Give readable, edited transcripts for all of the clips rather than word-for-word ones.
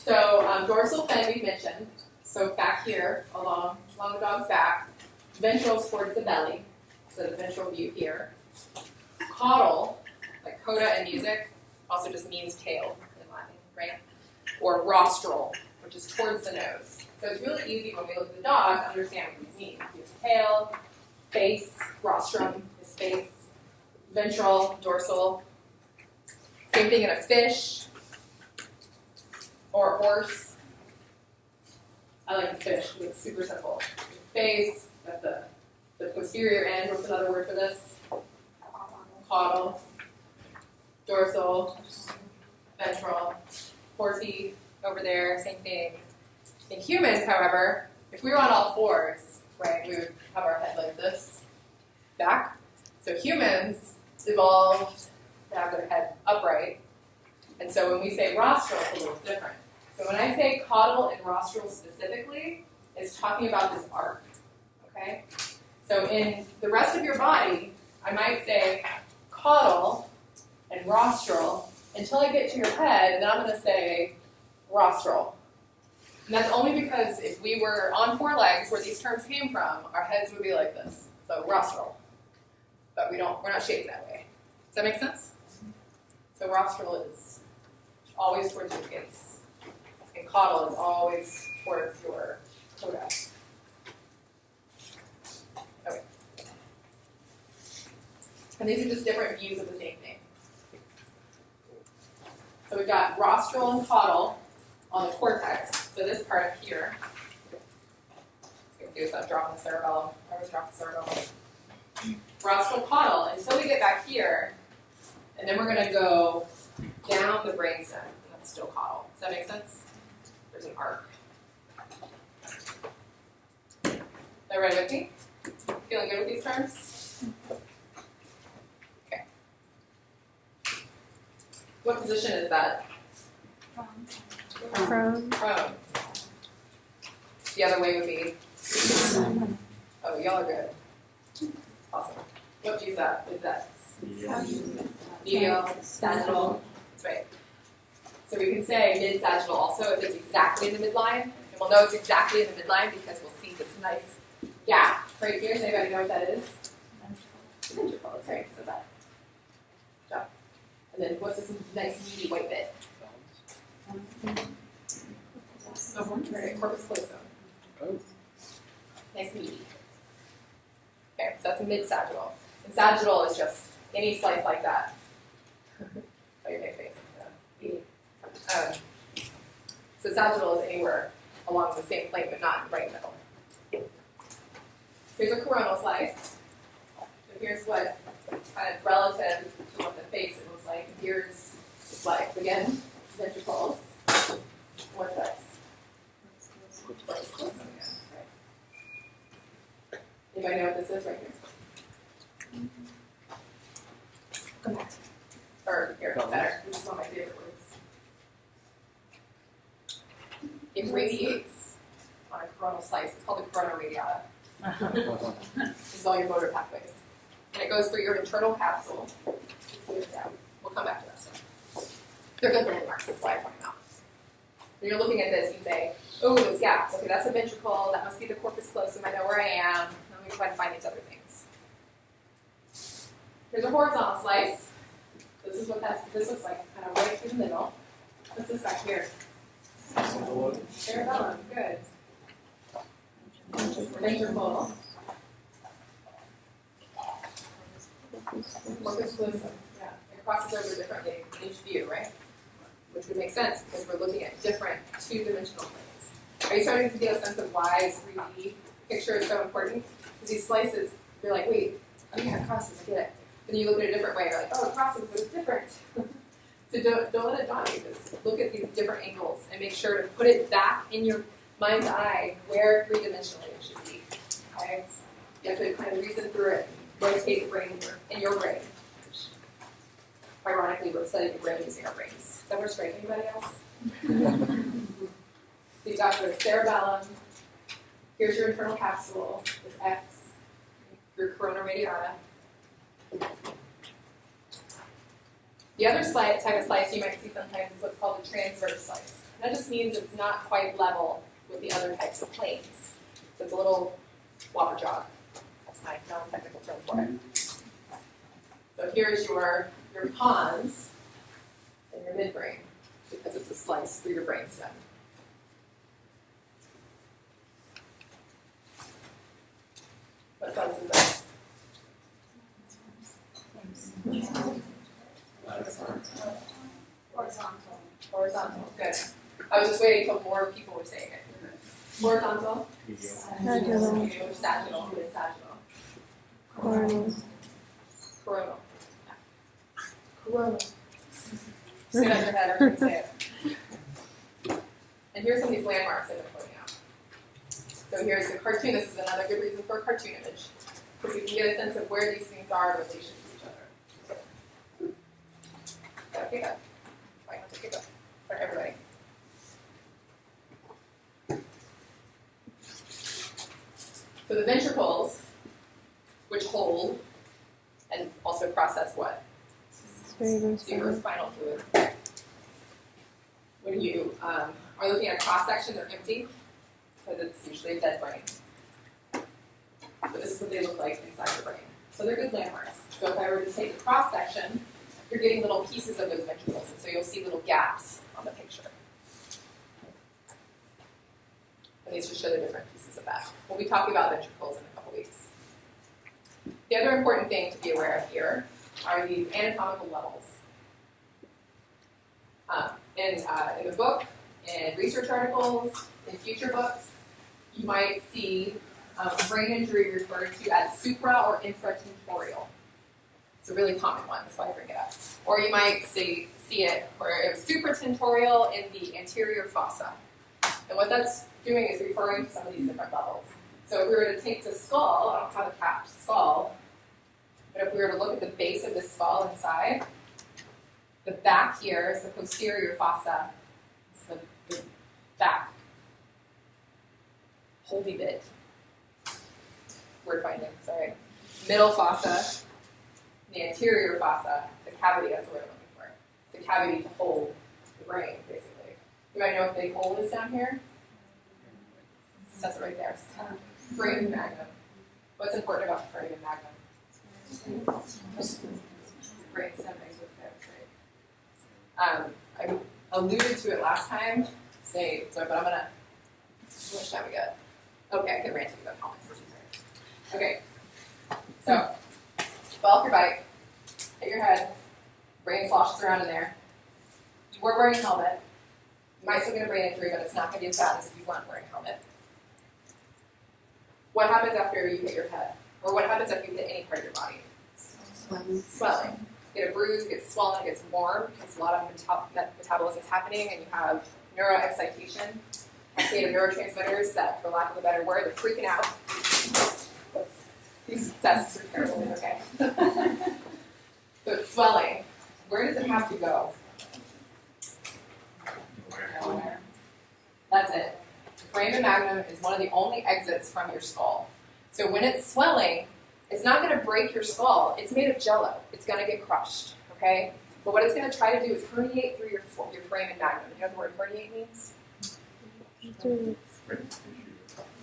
So dorsal fin we mentioned. So back here, along the dog's back. Ventral towards the belly, so the ventral view here. Caudal, like coda in music, also just means tail in Latin, right? Or rostral, which is towards the nose. So it's really easy when we look at the dog to understand what these mean. He has tail, face, rostrum is face, ventral, dorsal. Same thing in a fish or a horse. I like the fish because it's super simple. Face, at the posterior end, what's another word for this? Caudal, dorsal, ventral, horsey over there, same thing. In humans, however, if we were on all fours, right, we would have our head like this, back. So humans evolved to have their head upright. And so when we say rostral, it's a little different. So when I say caudal and rostral specifically, it's talking about this arc. Okay? So in the rest of your body, I might say caudal and rostral until I get to your head, and then I'm going to say rostral. And that's only because if we were on four legs where these terms came from, our heads would be like this. So rostral. But we're not shaped that way. Does that make sense? So rostral is always towards your face. And caudal is always towards your coda. Okay. And these are just different views of the same thing. So we've got rostral and caudal on the cortex. So this part up here. What's going to do is I'm dropping the cerebellum. I always drop the cerebellum. Rostral caudal until we get back here. And then we're going to go down the brainstem. That's still caudal. Does that make sense? There's an arc. Everybody with me? Feeling good with these terms? Okay. What position is that? Prone. Prone. The other way would be? Oh, y'all are good. Awesome. What view is that? Is that? Medial, sagittal. That's right. So we can say mid-sagittal also if it's exactly in the midline. And we'll know it's exactly in the midline because we'll see this nice gap right here. Does anybody know what that is? Ventricle. That's right. So that. Good job. And then what's this nice meaty white bit? Right, corpus callosum. Oh. Nice meaty. Okay, so that's mid-sagittal. And sagittal is just any slice like that. Oh, your big face. So sagittal is anywhere along the same plane, but not right in the middle. Here's a coronal slice. So here's what kind of relative to what the face it looks like. Here's the slice. Again, ventricles. What's this? Anybody know what this is right here? Come back. Or here, better. This is one of my favorite words. It radiates on a coronal slice. It's called the corona radiata. This is all your motor pathways. And it goes through your internal capsule. We'll come back to that stuff. They're good landmarks, that's why I point them out. When you're looking at this, you say, oh, those gaps. Okay, that's a ventricle. That must be the corpus callosum. I know where I am. Let me try to find these other things. Here's a horizontal slice. This is what this looks like, kind of right through the middle. What's this back here? Cerebellum. Good. Ventricle. Corpus callosum. Yeah, it crosses over differently in each view, right? Which would make sense because we're looking at different two-dimensional planes. Are you starting to get a sense of why this 3D picture is so important? Because these slices, you're like, wait, oh yeah, it crosses, I get it. Then you look at it a different way, you're like, oh, it crosses, but it's different. So don't let it dawn you. Just look at these different angles and make sure to put it back in your mind's eye where three-dimensionally it should be. Okay? You have to kind of reason through it, rotate the brain in your brain. Ironically, we're studying the brain using our brains. Does that work straight? Anybody else? So you've got the cerebellum. Here's your internal capsule, this X, your corona radiata. The other type of slice you might see sometimes is what's called a transverse slice. And that just means it's not quite level with the other types of planes. So it's a little whopper jog. That's my non-technical term for it. So here's your pons and your midbrain, because it's a slice through your brainstem. What slice is that? Horizontal. Horizontal. Good. I was just waiting until more people were saying it. Horizontal. Sagittal. Sagittal. Sagittal. Coronal. Coronal. Coronal. Say that in your head. Everybody say it. And here's some of these landmarks I've been pointing out. So here's the cartoon. This is another good reason for a cartoon image, because you can get a sense of where these things are in relation to each other. Got a pickup. Why not a pickup for everybody? So the ventricles, which hold and also process what? Cerebrospinal fluid. When you are looking at a cross section, they're empty, because it's usually a dead brain. But this is what they look like inside the brain. So they're good landmarks. So if I were to take a cross section, you're getting little pieces of those ventricles, and so you'll see little gaps on the picture. And these just show the different pieces of that. We'll be talking about ventricles in a couple weeks. The other important thing to be aware of here are these anatomical levels. In the book, in research articles, in future books, you might see brain injury referred to as supra or infratentorial. It's a really common one, that's why I bring it up. Or you might see it where it was supratentorial in the anterior fossa. And what that's doing is referring to some of these different levels. So if we were to take the skull, I don't have a capped skull, but if we were to look at the base of the skull inside, the back here is the posterior fossa. It's the back holdy bit. Word finding, sorry. Middle fossa, the anterior fossa, the cavity, that's what I'm looking for. The cavity to hold the brain, basically. You might know what the big hole is down here? It says it right there. Foramen magnum. What's important about the foramen magnum? Brain stem right. I alluded to it last time, but I'm gonna. How much time we got? Okay, I can rant to you about comments. Okay, so fall off your bike, hit your head, brain sloshes around in there. You weren't wearing a helmet. You might still get a brain injury, but it's not going to be as bad as if you weren't wearing a helmet. What happens after you hit your head? Or what happens after you hit any part of your body? Swelling. You get a bruise, it gets swollen, it gets warm, because a lot of metabolism is happening, and you have neuroexcitation, cascade of neurotransmitters that, for lack of a better word, they're freaking out. These tests are terrible, okay? So it's swelling. Where does it have to go? Nowhere. That's it. The foramen magnum is one of the only exits from your skull. So when it's swelling, it's not going to break your skull. It's made of jello. It's going to get crushed, okay? But what it's going to try to do is herniate through your foramen magnum. You know what the word herniate means?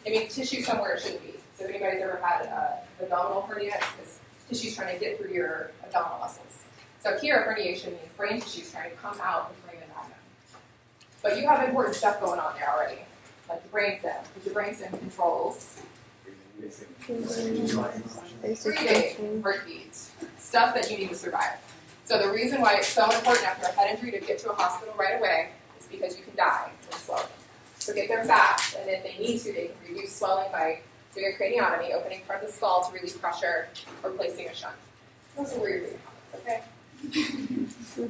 It means tissue somewhere it shouldn't be. So if anybody's ever had abdominal hernia, it's because tissue's trying to get through your abdominal muscles. So here, herniation means brain tissue's trying to come out of the foramen magnum. But you have important stuff going on there already, like the brainstem, because your brainstem controls breathing, heartbeat, stuff that you need to survive. So the reason why it's so important after a head injury to get to a hospital right away is because you can die from swelling. So get there fast, and if they need to, they can reduce swelling by doing a craniotomy, opening part of the skull to relieve pressure, or placing a shunt. Those are weird comments, okay?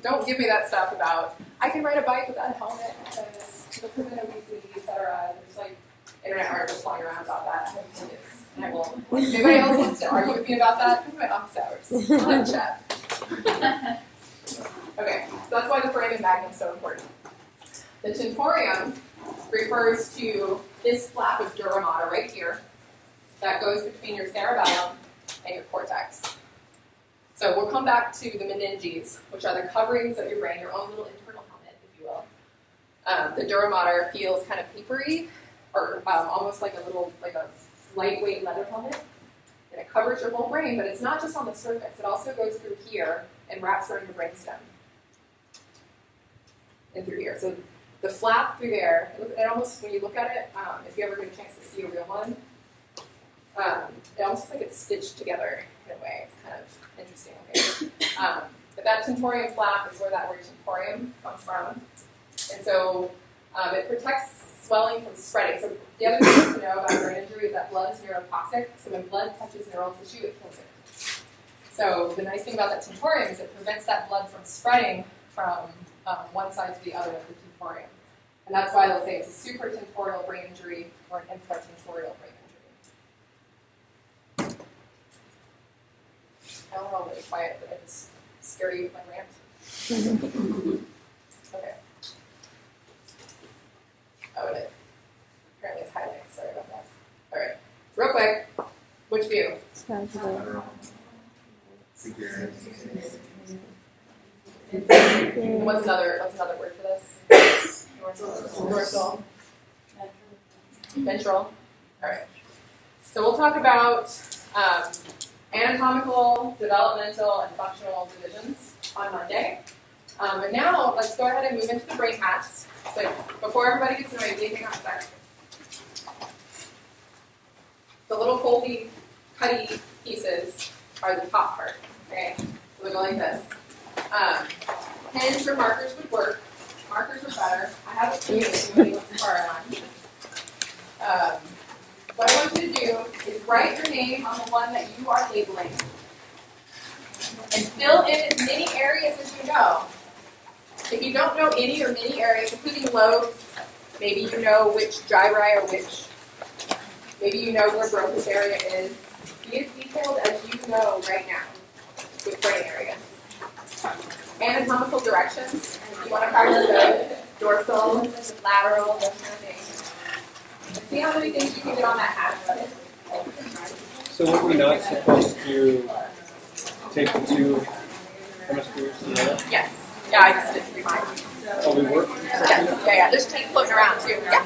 Don't give me that stuff about, I can ride a bike without a helmet because it'll prevent obesity, etc. There's like internet articles flying around about that. And I will. If anybody else wants to argue with me about that, come to my office hours. We'll have a chat. Okay, so that's why the foramen magnum is so important. The tentorium refers to this flap of dura mater right here that goes between your cerebellum and your cortex. So we'll come back to the meninges, which are the coverings of your brain, your own little internal helmet, if you will. The dura mater feels kind of papery, or almost like a lightweight leather helmet. And it covers your whole brain, but it's not just on the surface. It also goes through here and wraps around your brainstem. And through here. So the flap through there, it almost, when you look at it, if you ever get a chance to see a real one, it almost looks like it's stitched together in a way. It's kind of interesting. Okay? But that tentorium flap is where that word tentorium comes from. And so it protects swelling from spreading. So the other thing to know about brain injury is that blood is neurotoxic. So when blood touches neural tissue, it kills it. So the nice thing about that tentorium is it prevents that blood from spreading from one side to the other of the tentorium. And that's why they'll say it's a supratentorial brain injury or an infratentorial brain injury. I don't know, I'm really quiet, but I just scare you with my rant. Okay. Oh, it apparently it's highlighted. Sorry about that. All right. Real quick, which view? Sagittal. What's another word for this? Dorsal. Ventral. All right. So we'll talk about anatomical, developmental, and functional divisions on Monday. And now let's go ahead and move into the brain hats. So before everybody gets noisy, hang on a sec. The little foldy, cutty pieces are the top part. Okay, so they go like this. Pens or markers would work. Markers are better. I have a few if anybody wants to borrow one. What I want you to do is write your name on the one that you are labeling, and fill in as many areas as you know. If you don't know any or many areas, including lobes, maybe you know which gyri are which. Maybe you know where Broca's area is. Be as detailed as you know right now with brain areas. Anatomical directions. You want to practice those. Dorsal, lateral, those kind of things. And see how many things you can get on that hat. So were we not supposed to take the two hemispheres together? Yes. Yeah, I just did 3 miles. Oh, we were? Yes. Yeah. There's 10 floating around too. Yeah.